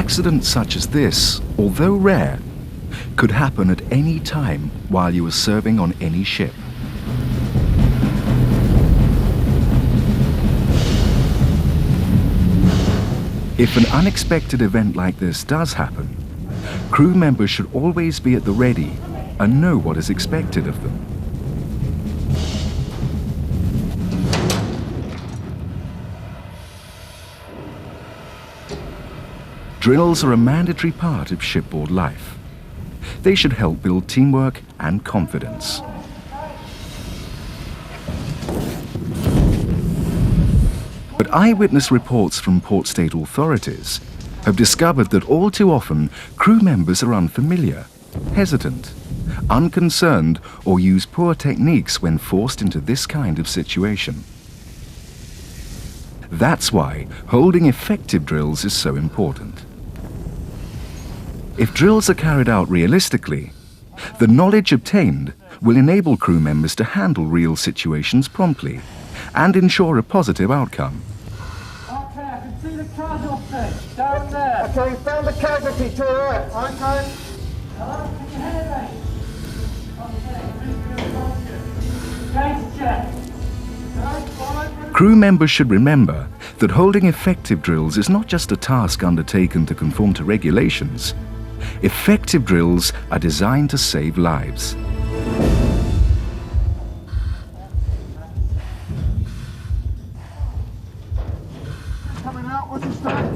accident such as this, although rare, could happen at any time while you were serving on any ship. If an unexpected event like this does happen, crew members should always be at the ready and know what is expected of them. Drills are a mandatory part of shipboard life. They should help build teamwork and confidence. But eyewitness reports from port state authorities have discovered that all too often crew members are unfamiliar, hesitant, unconcerned, or use poor techniques when forced into this kind of situation. That's why holding effective drills is so important. If drills are carried out realistically, the knowledge obtained will enable crew members to handle real situations promptly and ensure a positive outcome. Okay, I can see the casualty down there. Okay, found the casualty to the right. Okay. Hello, can you hear me? Gauge check. Crew members should remember that holding effective drills is not just a task undertaken to conform to regulations. Effective drills are designed to save lives.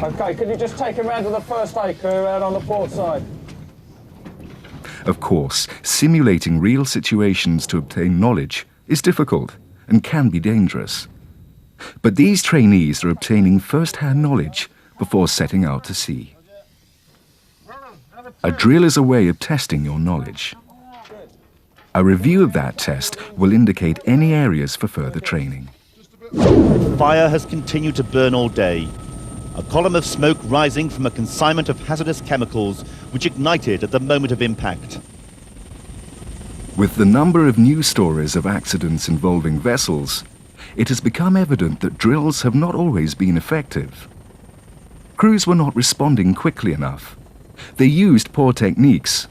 Okay, could you just take him round to the first aid crew out on the port side? Of course, simulating real situations to obtain knowledge is difficult and can be dangerous. But these trainees are obtaining first-hand knowledge before setting out to sea. A drill is a way of testing your knowledge. A review of that test will indicate any areas for further training. Fire has continued to burn all day. A column of smoke rising from a consignment of hazardous chemicals which ignited at the moment of impact. With the number of news stories of accidents involving vessels, it has become evident that drills have not always been effective. Crews were not responding quickly enough. They used poor techniques,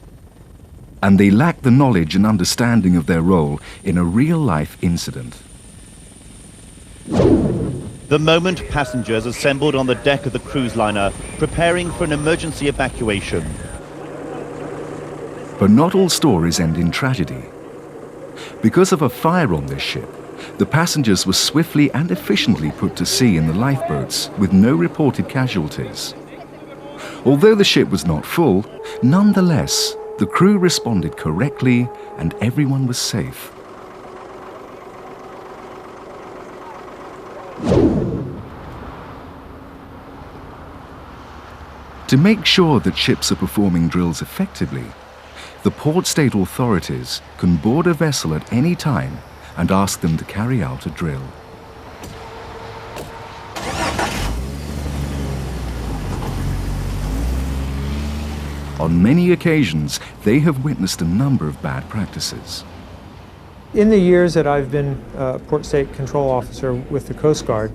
and they lacked the knowledge and understanding of their role in a real-life incident. The moment passengers assembled on the deck of the cruise liner, preparing for an emergency evacuation. But not all stories end in tragedy. Because of a fire on this ship, the passengers were swiftly and efficiently put to sea in the lifeboats with no reported casualties. Although the ship was not full, nonetheless, the crew responded correctly and everyone was safe. To make sure that ships are performing drills effectively, the port state authorities can board a vessel at any time and ask them to carry out a drill. On many occasions, they have witnessed a number of bad practices. In the years that I've been Port State Control Officer with the Coast Guard,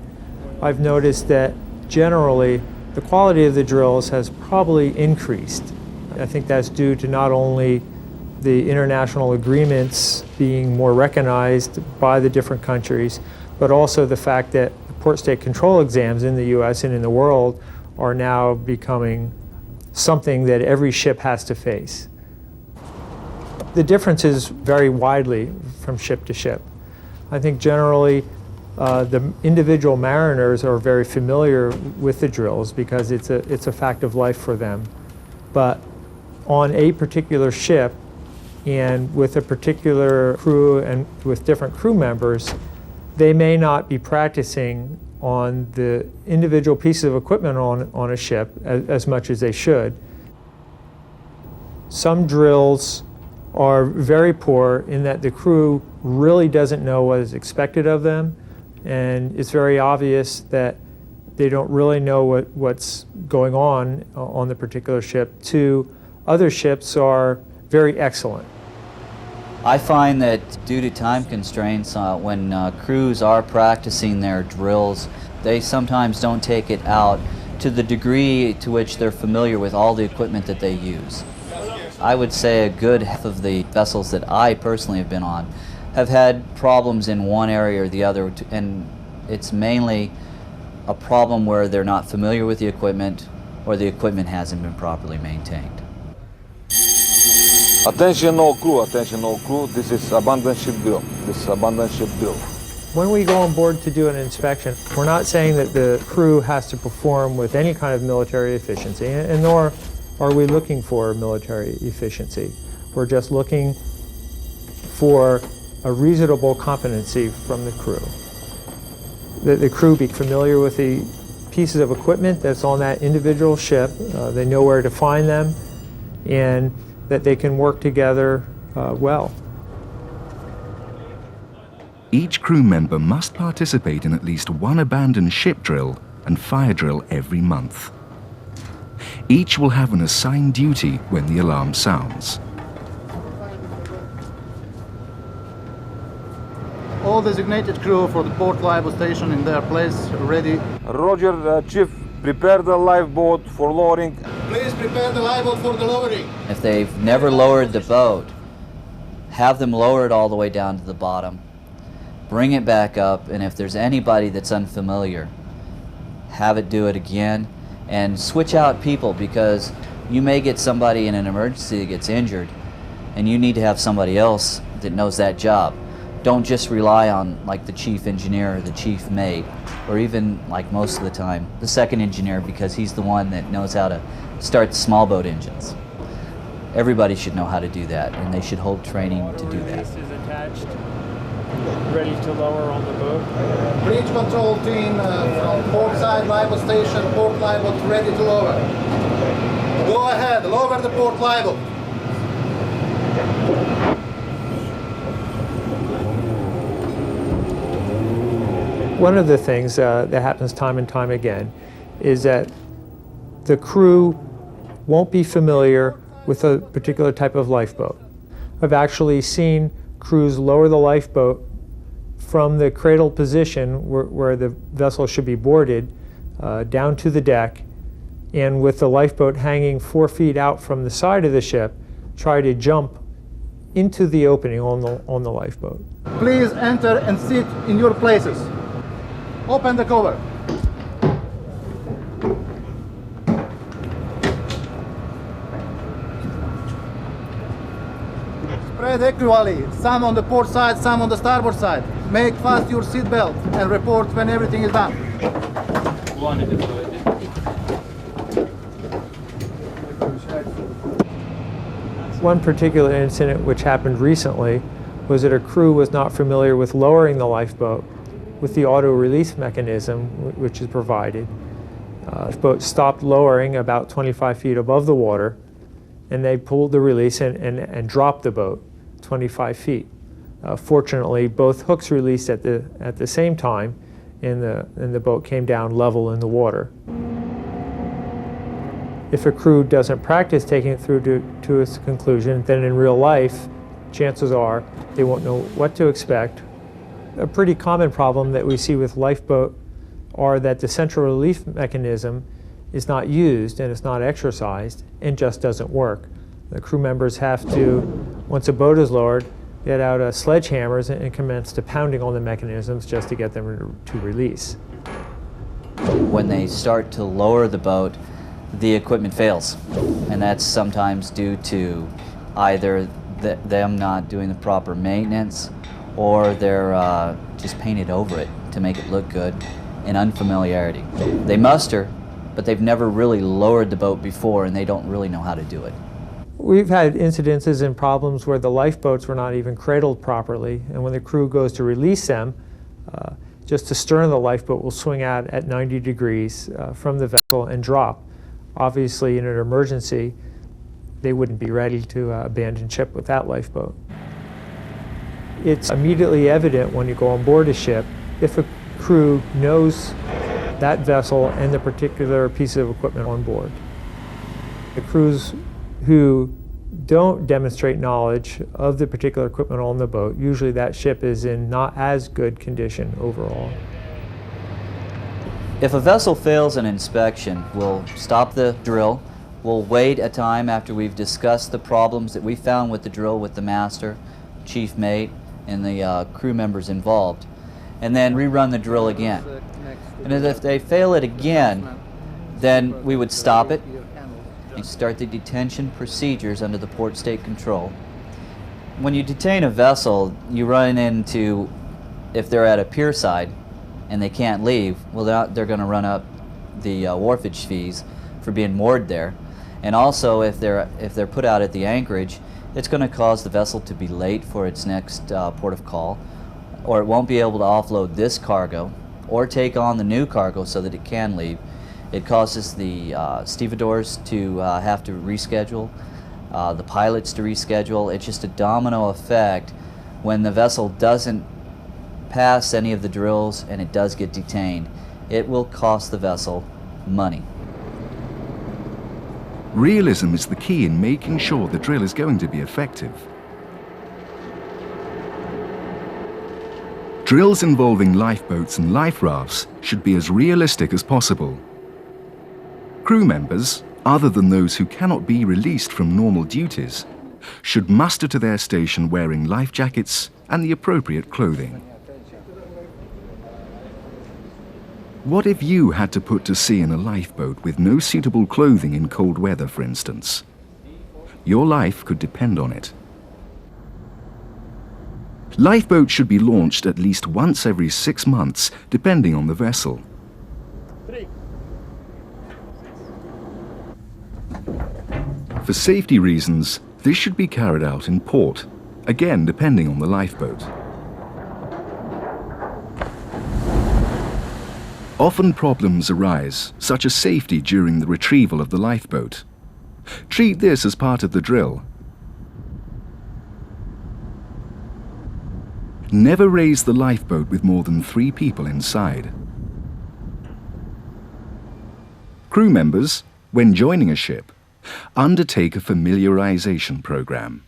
I've noticed that generally the quality of the drills has probably increased. I think that's due to not only the international agreements being more recognized by the different countries, but also the fact that the Port State Control exams in the US and in the world are now becoming something that every ship has to face. The differences vary widely from ship to ship. I think generally the individual mariners are very familiar with the drills because it's a fact of life for them. But on a particular ship and with a particular crew and with different crew members, they may not be practicing on the individual pieces of equipment on a ship as much as they should. Some drills are very poor in that the crew really doesn't know what is expected of them, and it's very obvious that they don't really know what's going on the particular ship. Other ships are very excellent. I find that due to time constraints, when crews are practicing their drills, they sometimes don't take it out to the degree to which they're familiar with all the equipment that they use. I would say a good half of the vessels that I personally have been on have had problems in one area or the other, and it's mainly a problem where they're not familiar with the equipment or the equipment hasn't been properly maintained. Attention all crew, this is abandoned ship drill. This is abandoned ship drill. When we go on board to do an inspection, we're not saying that the crew has to perform with any kind of military efficiency, and nor are we looking for military efficiency. We're just looking for a reasonable competency from the crew. That the crew be familiar with the pieces of equipment that's on that individual ship, they know where to find them, and that they can work together well. Each crew member must participate in at least one abandoned ship drill and fire drill every month. Each will have an assigned duty when the alarm sounds. All designated crew for the port lifeboat station in their place, ready. Roger, Chief, prepare the lifeboat for lowering. Please prepare the lifeboat for the lowering. If they've never lowered the boat, have them lower it all the way down to the bottom, bring it back up, and if there's anybody that's unfamiliar, have it do it again, and switch out people, because you may get somebody in an emergency that gets injured, and you need to have somebody else that knows that job. Don't just rely on like the chief engineer or the chief mate, or even like most of the time the second engineer, because he's the one that knows how to start the small boat engines. Everybody should know how to do that, and they should hold training to do that. This is attached, ready to lower on the boat. Bridge control team from port side lifeboat station, port lifeboat ready to lower. Go ahead, lower the port lifeboat. One of the things that happens time and time again is that the crew won't be familiar with a particular type of lifeboat. I've actually seen crews lower the lifeboat from the cradle position where the vessel should be boarded down to the deck, and with the lifeboat hanging 4 feet out from the side of the ship, try to jump into the opening on the lifeboat. Please enter and sit in your places. Open the cover. Spread equally, some on the port side, some on the starboard side. Make fast your seat belt and report when everything is done. One particular incident which happened recently was that a crew was not familiar with lowering the lifeboat with the auto-release mechanism which is provided. The boat stopped lowering about 25 feet above the water, and they pulled the release and dropped the boat 25 feet. Fortunately, both hooks released at the same time, and the boat came down level in the water. If a crew doesn't practice taking it through to its conclusion, then in real life, chances are they won't know what to expect. A pretty common problem that we see with lifeboat are that the central relief mechanism is not used and it's not exercised and just doesn't work. The crew members have to, once a boat is lowered, get out sledgehammers and commence to pounding on the mechanisms just to get them to release. When they start to lower the boat, the equipment fails, and that's sometimes due to either them not doing the proper maintenance, or they're just painted over it to make it look good, and unfamiliarity. They muster, but they've never really lowered the boat before, and they don't really know how to do it. We've had incidences and problems where the lifeboats were not even cradled properly, and when the crew goes to release them, just the stern of the lifeboat will swing out at 90 degrees from the vessel and drop. Obviously, in an emergency, they wouldn't be ready to abandon ship with that lifeboat. It's immediately evident when you go on board a ship if a crew knows that vessel and the particular piece of equipment on board. The crews who don't demonstrate knowledge of the particular equipment on the boat, usually that ship is in not as good condition overall. If a vessel fails an inspection, we'll stop the drill. We'll wait a time after we've discussed the problems that we found with the drill with the master, chief mate, and the crew members involved, and then rerun the drill again. And if they fail it again, then we would stop it and start the detention procedures under the port state control. When you detain a vessel, you run into, if they're at a pier side and they can't leave, well, they're going to run up the wharfage fees for being moored there. And also, if they're put out at the anchorage, it's going to cause the vessel to be late for its next port of call, or it won't be able to offload this cargo or take on the new cargo so that it can leave. It causes the stevedores to have to reschedule, the pilots to reschedule. It's just a domino effect. When the vessel doesn't pass any of the drills and it does get detained, it will cost the vessel money. Realism is the key in making sure the drill is going to be effective. Drills involving lifeboats and life rafts should be as realistic as possible. Crew members, other than those who cannot be released from normal duties, should muster to their station wearing life jackets and the appropriate clothing. What if you had to put to sea in a lifeboat with no suitable clothing in cold weather, for instance? Your life could depend on it. Lifeboats should be launched at least once every 6 months, depending on the vessel. For safety reasons, this should be carried out in port, again depending on the lifeboat. Often problems arise, such as safety during the retrieval of the lifeboat. Treat this as part of the drill. Never raise the lifeboat with more than 3 people inside. Crew members, when joining a ship, undertake a familiarization program.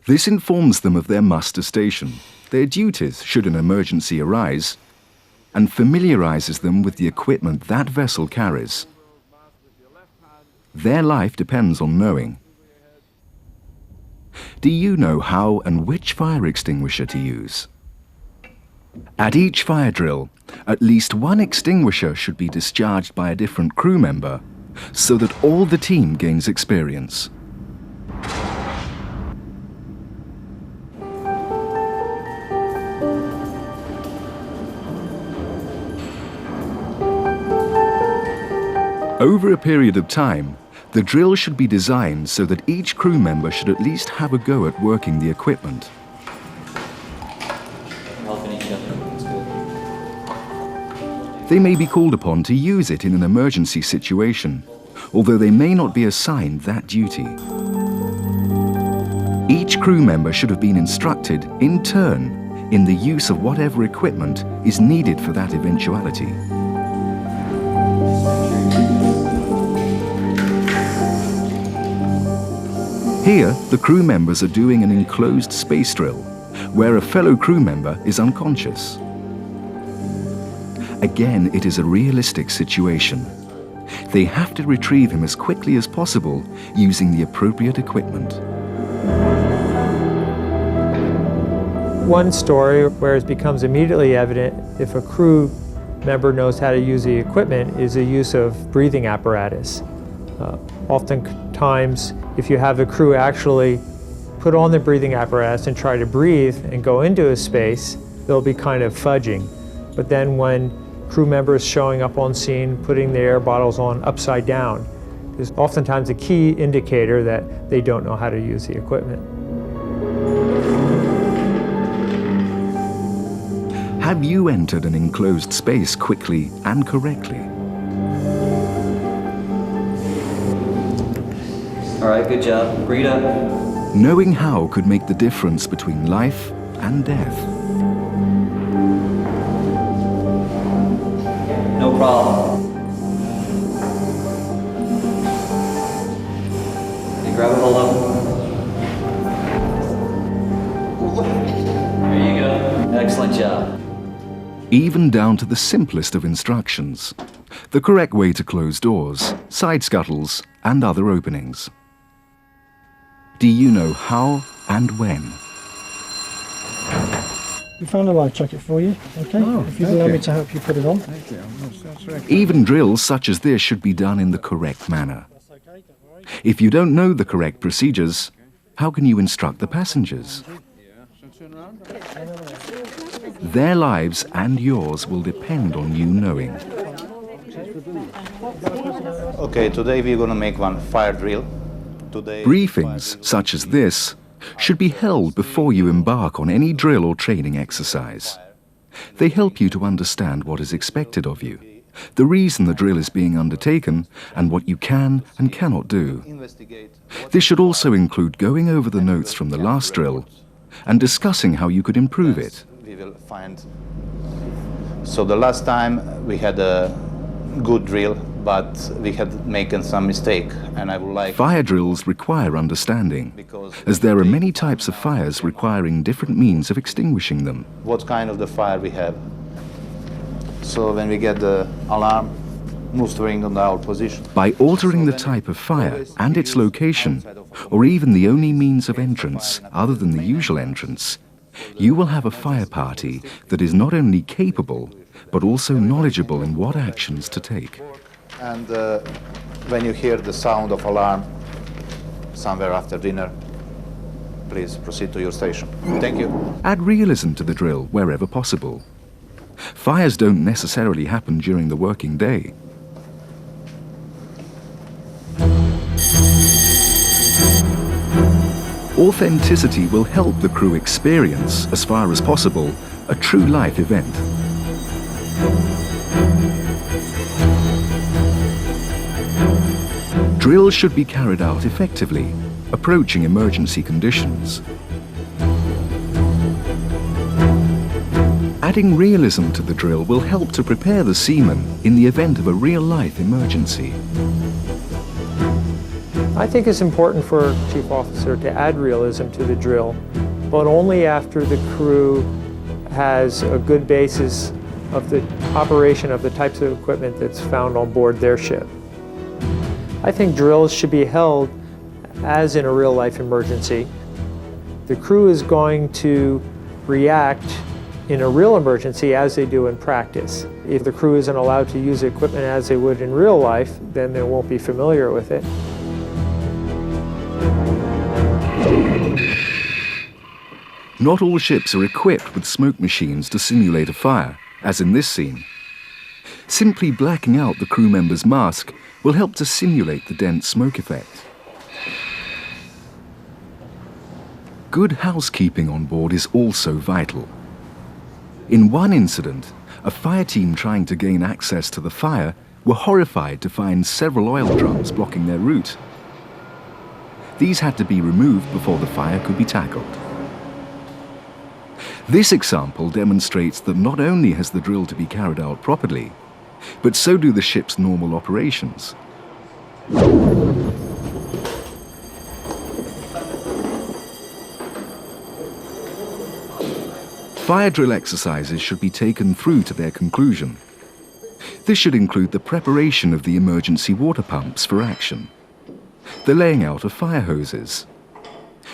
This informs them of their muster station, their duties should an emergency arise, and familiarizes them with the equipment that vessel carries. Their life depends on knowing. Do you know how and which fire extinguisher to use? At each fire drill, at least one extinguisher should be discharged by a different crew member so that all the team gains experience. Over a period of time, the drill should be designed so that each crew member should at least have a go at working the equipment. They may be called upon to use it in an emergency situation, although they may not be assigned that duty. Each crew member should have been instructed, in turn, in the use of whatever equipment is needed for that eventuality. Here, the crew members are doing an enclosed space drill, where a fellow crew member is unconscious. Again, it is a realistic situation. They have to retrieve him as quickly as possible using the appropriate equipment. One story where it becomes immediately evident if a crew member knows how to use the equipment is the use of breathing apparatus. Oftentimes, if you have the crew actually put on the breathing apparatus and try to breathe and go into a space, they'll be kind of fudging. But then when crew members showing up on scene, putting the air bottles on upside down, is oftentimes a key indicator that they don't know how to use the equipment. Have you entered an enclosed space quickly and correctly? All right, good job. Breathe up. Knowing how could make the difference between life and death. No problem. Okay, grab a hold of him. There you go. Excellent job. even down to the simplest of instructions. The correct way to close doors, side scuttles, and other openings. Do you know how and when? We found a live jacket for you, okay? If you'd allow me to help you put it on. Thank you. Even drills such as this should be done in the correct manner. If you don't know the correct procedures, how can you instruct the passengers? Their lives and yours will depend on you knowing. Okay, today we're going to make one fire drill. Briefings such as this should be held before you embark on any drill or training exercise. They help you to understand what is expected of you, the reason the drill is being undertaken, and what you can and cannot do. This should also include going over the notes from the last drill and discussing how you could improve it. We will find. So the last time we had a good drill, but we had making some mistake, and I would like... Fire drills require understanding, as there are many types of fires requiring different means of extinguishing them. What kind of the fire we have. So when we get the alarm, move the ring on our position. By altering the type of fire and its location, or even the only means of entrance other than the usual entrance, you will have a fire party that is not only capable, but also knowledgeable in what actions to take. And when you hear the sound of alarm somewhere after dinner, please proceed to your station. Thank you. Add realism to the drill wherever possible. Fires don't necessarily happen during the working day. Authenticity will help the crew experience, as far as possible, a true life event. Drills should be carried out effectively, approaching emergency conditions. Adding realism to the drill will help to prepare the seaman in the event of a real-life emergency. I think it's important for a chief officer to add realism to the drill, but only after the crew has a good basis of the operation of the types of equipment that's found on board their ship. I think drills should be held as in a real-life emergency. The crew is going to react in a real emergency as they do in practice. If the crew isn't allowed to use equipment as they would in real life, then they won't be familiar with it. Not all ships are equipped with smoke machines to simulate a fire, as in this scene. Simply blacking out the crew member's mask will help to simulate the dense smoke effect. Good housekeeping on board is also vital. In one incident, a fire team trying to gain access to the fire were horrified to find several oil drums blocking their route. These had to be removed before the fire could be tackled. This example demonstrates that not only has the drill to be carried out properly, but so do the ship's normal operations. Fire drill exercises should be taken through to their conclusion. This should include the preparation of the emergency water pumps for action, the laying out of fire hoses.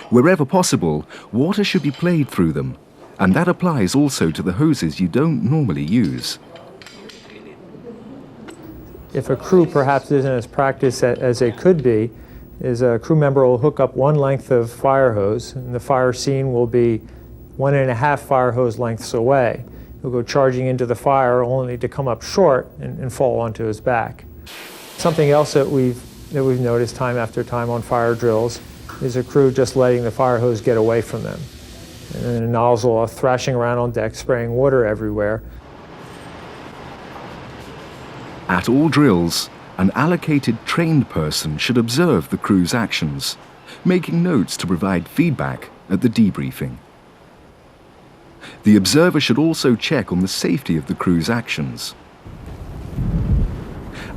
Wherever possible, water should be played through them, and that applies also to the hoses you don't normally use. If a crew perhaps isn't as practiced as they could be, is a crew member will hook up one length of fire hose, and the fire scene will be 1.5 fire hose lengths away. He'll go charging into the fire only to come up short and fall onto his back. Something else that we've noticed time after time on fire drills is a crew just letting the fire hose get away from them. And then a nozzle thrashing around on deck, spraying water everywhere. At all drills, an allocated trained person should observe the crew's actions, making notes to provide feedback at the debriefing. The observer should also check on the safety of the crew's actions.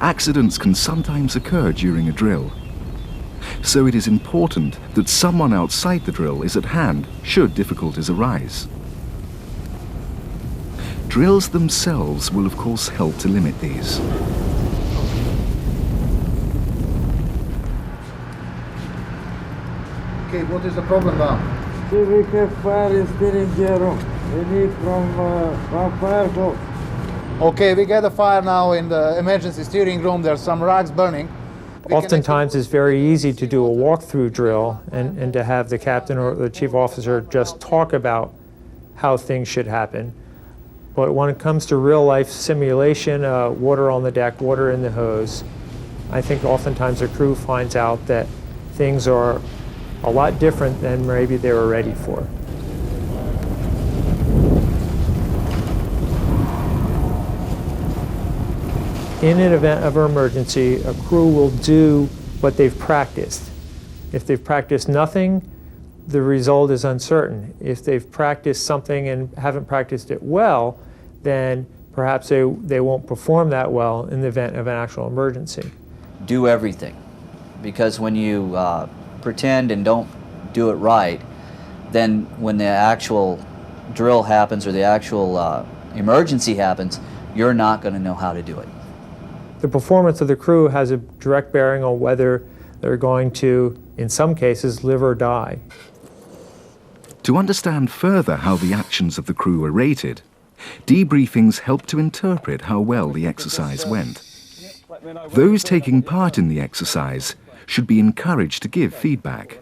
Accidents can sometimes occur during a drill, so it is important that someone outside the drill is at hand should difficulties arise. drills themselves will of course help to limit these. Okay, what is the problem now? We have fire in steering gear room. We need from fire go. Okay, we get a fire now in the emergency steering room. There's some rags burning. Oftentimes it's very easy to do a walkthrough drill and to have the captain or the chief officer just talk about how things should happen. But when it comes to real life simulation, water on the deck, water in the hose, I think oftentimes the crew finds out that things are a lot different than maybe they were ready for. In an event of an emergency, a crew will do what they've practiced. If they've practiced nothing, the result is uncertain. If they've practiced something and haven't practiced it well, then perhaps they won't perform that well in the event of an actual emergency. Do everything, because when you pretend and don't do it right, then when the actual drill happens or the actual emergency happens, you're not going to know how to do it. The performance of the crew has a direct bearing on whether they're going to, in some cases, live or die. To understand further how the actions of the crew are rated, debriefings help to interpret how well the exercise went. Those taking part in the exercise should be encouraged to give feedback.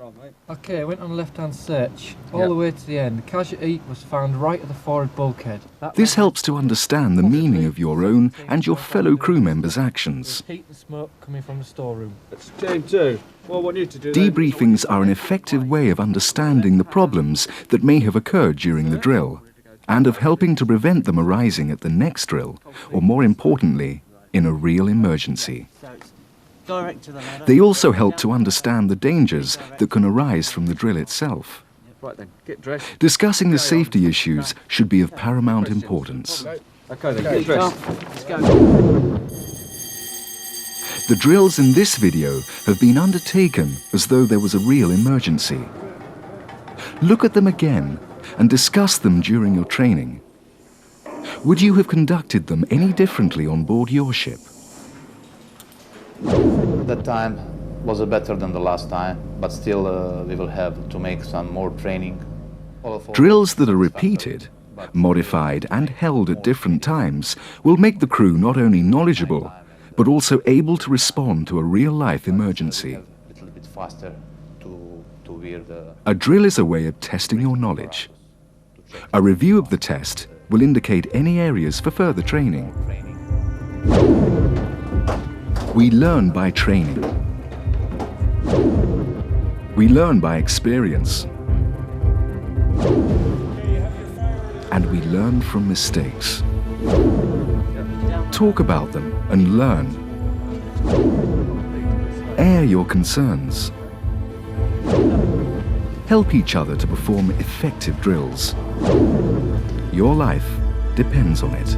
Okay, I went on a left-hand search all the way to the end. The casualty was found right at the forward bulkhead. This helps to understand the meaning of your own and your fellow crew members' actions. Heat and smoke coming from the storeroom. It's chain 2. What I want you to do Debriefings are an effective way of understanding the problems that may have occurred during the drill, and of helping to prevent them arising at the next drill, or more importantly, in a real emergency. They also help to understand the dangers that can arise from the drill itself. Right then, get dressed. Discussing the safety issues should be of paramount importance. Okay then, get dressed. Let's go. The drills in this video have been undertaken as though there was a real emergency. Look at them again and discuss them during your training. Would you have conducted them any differently on board your ship? That time was better than the last time, but still we will have to make some more training. Drills that are repeated, modified and held at different times will make the crew not only knowledgeable, but also able to respond to a real-life emergency. A little bit faster to wear the... A drill is a way of testing your knowledge. A review of the test will indicate any areas for further training. We learn by training. We learn by experience. And we learn from mistakes. Talk about them and learn. Air your concerns. Help each other to perform effective drills. Your life depends on it.